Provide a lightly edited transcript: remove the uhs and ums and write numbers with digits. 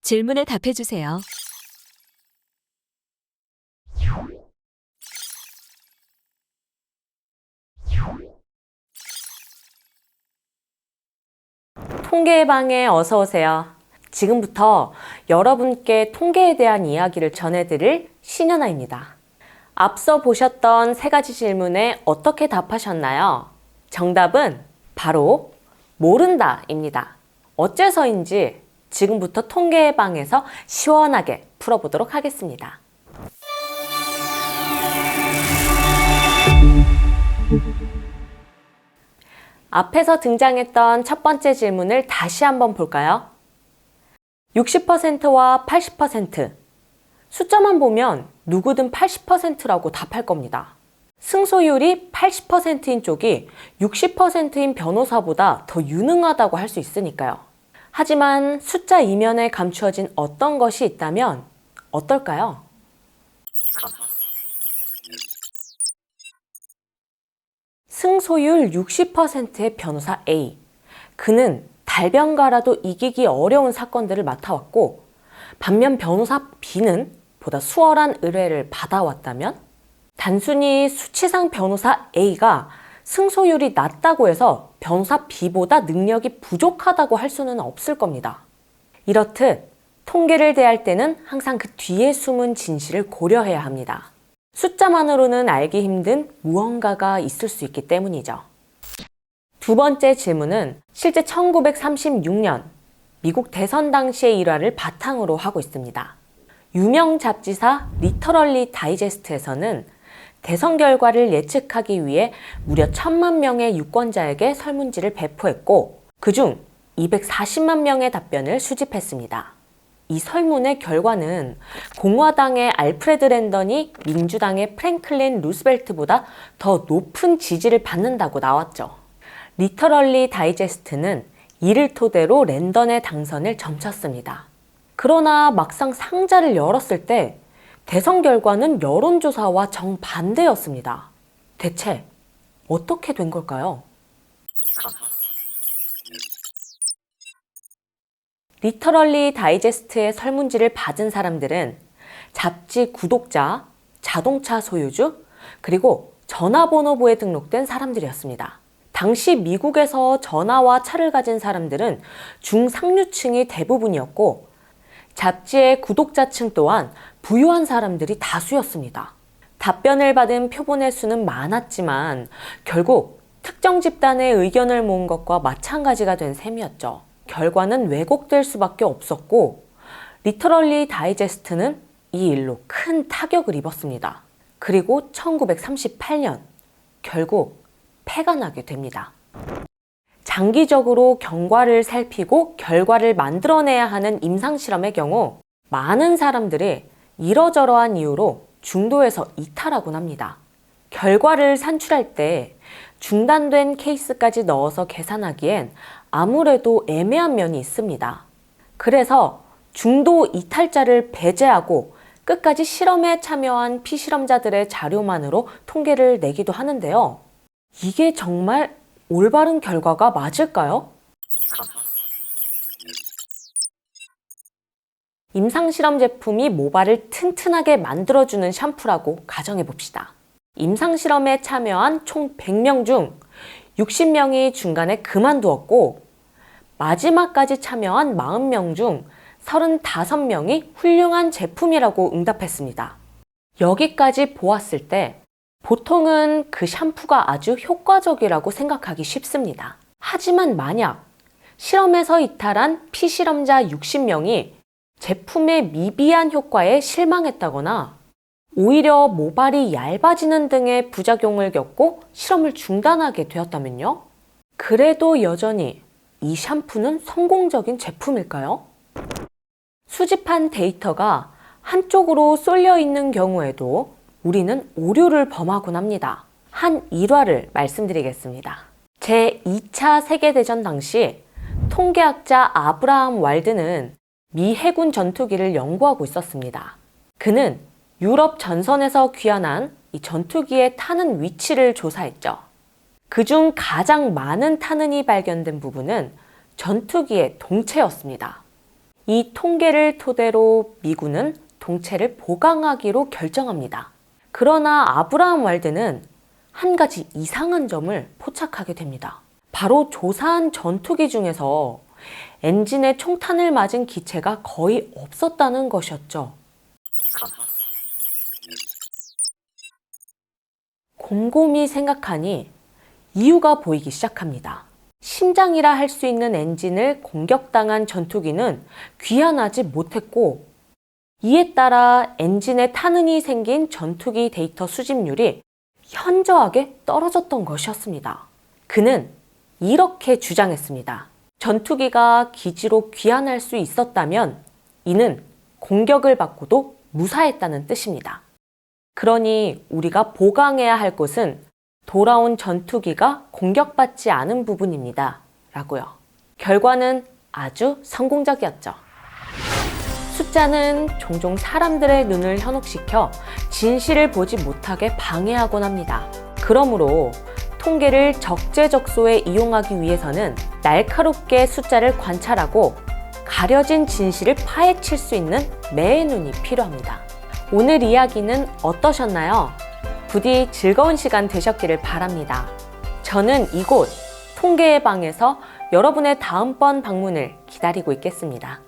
질문에 답해 주세요. 통계의 방에 어서 오세요. 지금부터 여러분께 통계에 대한 이야기를 전해드릴 신현아입니다. 앞서 보셨던 세 가지 질문에 어떻게 답하셨나요? 정답은 바로 모른다입니다. 어째서인지 지금부터 통계의 방에서 시원하게 풀어보도록 하겠습니다. 앞에서 등장했던 첫 번째 질문을 다시 한번 볼까요? 60%와 80%. 숫자만 보면 누구든 80%라고 답할 겁니다. 승소율이 80%인 쪽이 60%인 변호사보다 더 유능하다고 할 수 있으니까요. 하지만 숫자 이면에 감추어진 어떤 것이 있다면 어떨까요? 승소율 60%의 변호사 A. 그는 달변가라도 이기기 어려운 사건들을 맡아왔고, 반면 변호사 B는 보다 수월한 의뢰를 받아왔다면, 단순히 수치상 변호사 A가 승소율이 낮다고 해서 변호사 B보다 능력이 부족하다고 할 수는 없을 겁니다. 이렇듯 통계를 대할 때는 항상 그 뒤에 숨은 진실을 고려해야 합니다. 숫자만으로는 알기 힘든 무언가가 있을 수 있기 때문이죠. 두 번째 질문은 실제 1936년 미국 대선 당시의 일화를 바탕으로 하고 있습니다. 유명 잡지사 리터럴리 다이제스트에서는 대선 결과를 예측하기 위해 무려 1,000만 명의 유권자에게 설문지를 배포했고, 그중 240만 명의 답변을 수집했습니다. 이 설문의 결과는 공화당의 알프레드 랜던이 민주당의 프랭클린 루스벨트보다 더 높은 지지를 받는다고 나왔죠. 리터럴리 다이제스트는 이를 토대로 랜던의 당선을 점쳤습니다. 그러나 막상 상자를 열었을 때 대선 결과는 여론조사와 정반대였습니다. 대체 어떻게 된 걸까요? 리터럴리 다이제스트의 설문지를 받은 사람들은 잡지 구독자, 자동차 소유주, 그리고 전화번호부에 등록된 사람들이었습니다. 당시 미국에서 전화와 차를 가진 사람들은 중상류층이 대부분이었고, 잡지의 구독자층 또한 부유한 사람들이 다수였습니다. 답변을 받은 표본의 수는 많았지만 결국 특정 집단의 의견을 모은 것과 마찬가지가 된 셈이었죠. 결과는 왜곡될 수밖에 없었고, 리터럴리 다이제스트는 이 일로 큰 타격을 입었습니다. 그리고 1938년 결국 폐가 나게 됩니다. 장기적으로 경과를 살피고 결과를 만들어내야 하는 임상실험의 경우 많은 사람들이 이러저러한 이유로 중도에서 이탈하곤 합니다. 결과를 산출할 때 중단된 케이스까지 넣어서 계산하기엔 아무래도 애매한 면이 있습니다. 그래서 중도 이탈자를 배제하고 끝까지 실험에 참여한 피실험자들의 자료만으로 통계를 내기도 하는데요. 이게 정말 올바른 결과가 맞을까요? 임상실험 제품이 모발을 튼튼하게 만들어주는 샴푸라고 가정해봅시다. 임상실험에 참여한 총 100명 중 60명이 중간에 그만두었고, 마지막까지 참여한 40명 중 35명이 훌륭한 제품이라고 응답했습니다. 여기까지 보았을 때 보통은 그 샴푸가 아주 효과적이라고 생각하기 쉽습니다. 하지만 만약 실험에서 이탈한 피실험자 60명이 제품의 미비한 효과에 실망했다거나 오히려 모발이 얇아지는 등의 부작용을 겪고 실험을 중단하게 되었다면요? 그래도 여전히 이 샴푸는 성공적인 제품일까요? 수집한 데이터가 한쪽으로 쏠려 있는 경우에도 우리는 오류를 범하곤 합니다. 한 일화를 말씀드리겠습니다. 제2차 세계대전 당시 통계학자 아브라함 왈드는 미 해군 전투기를 연구하고 있었습니다. 그는 유럽 전선에서 귀환한 이 전투기의 타는 위치를 조사했죠. 그중 가장 많은 탄흔이 발견된 부분은 전투기의 동체였습니다. 이 통계를 토대로 미군은 동체를 보강하기로 결정합니다. 그러나 아브라함 왈드는 한 가지 이상한 점을 포착하게 됩니다. 바로 조사한 전투기 중에서 엔진에 총탄을 맞은 기체가 거의 없었다는 것이었죠. 곰곰이 생각하니 이유가 보이기 시작합니다. 신장이라 할 수 있는 엔진을 공격당한 전투기는 귀환하지 못했고, 이에 따라 엔진에 탄흔이 생긴 전투기 데이터 수집률이 현저하게 떨어졌던 것이었습니다. 그는 이렇게 주장했습니다. 전투기가 기지로 귀환할 수 있었다면 이는 공격을 받고도 무사했다는 뜻입니다. 그러니 우리가 보강해야 할 것은 돌아온 전투기가 공격받지 않은 부분입니다. 라고요. 결과는 아주 성공적이었죠. 숫자는 종종 사람들의 눈을 현혹시켜 진실을 보지 못하게 방해하곤 합니다. 그러므로 통계를 적재적소에 이용하기 위해서는 날카롭게 숫자를 관찰하고 가려진 진실을 파헤칠 수 있는 매의 눈이 필요합니다. 오늘 이야기는 어떠셨나요? 부디 즐거운 시간 되셨기를 바랍니다. 저는 이곳 통계의 방에서 여러분의 다음번 방문을 기다리고 있겠습니다.